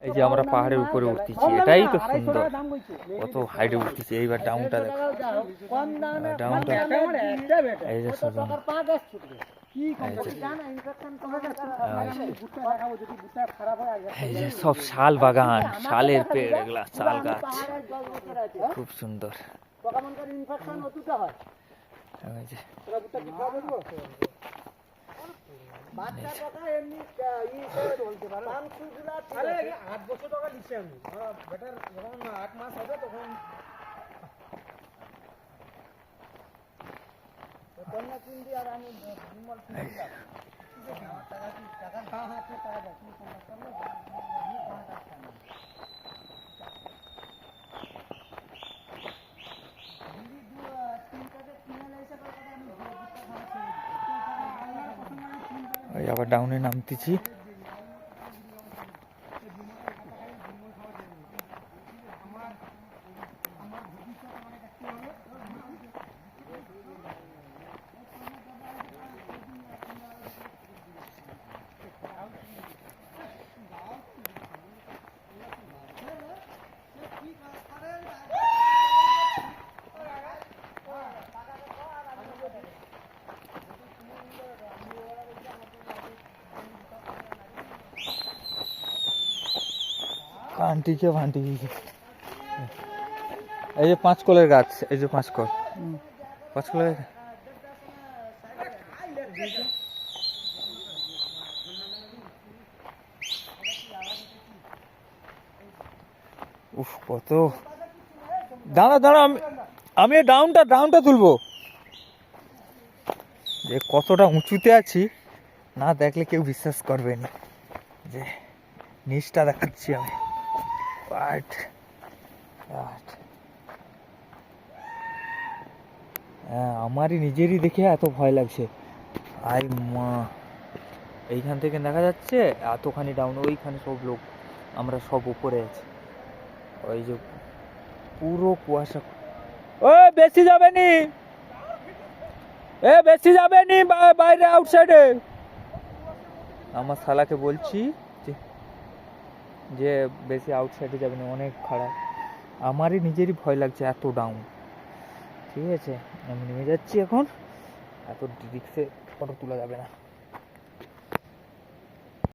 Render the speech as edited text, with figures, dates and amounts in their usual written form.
এই যে আমরা পাহাড়ের উপরে উঠতেছি, এটাই তো সুন্দর, কত হাইটে উঠতেছি। এইবার ডাউনটা দেখো, ডাউনটা এই যে এই যে সব শাল বাগান, শালের পেড়, এগুলা শাল গাছ, খুব সুন্দর। আবার ডাউনে নামতেছি। আন্টিকে ভান্টি এই যে 5 কলের গাছ, এই যে 5 কল, 5 কলের উফ কত। দাঁড়া দাঁড়া, আমি ডাউনটা তুলবো। যে কতটা উঁচুতে আছি না দেখলে কেউ বিশ্বাস করবে না, যে নিচটা দেখাচ্ছি আমি। হ্যাঁ, আমারই নিজেরই দেখে এত ভয় লাগছে। আই মা, এইখান থেকে দেখা যাচ্ছে এতখানি ডাউন, ওইখানে সব লোক, আমরা সব উপরে আছি। ওই যে পুরো কুয়াশা। ও বেশি যাবে নি, বেশি যাবে নি বাইরে, আউটসাইডে। আমার শালাকে বলছি যে বেশি আউটসাইডে যাবে না, অনেক খারাপ। আমারই নিজেরই ভয় লাগছে, এত ডাউন। ঠিক আছে, আমি নেমে যাচ্ছি এখন, এত রিস্কে ফটো তোলা যাবে না।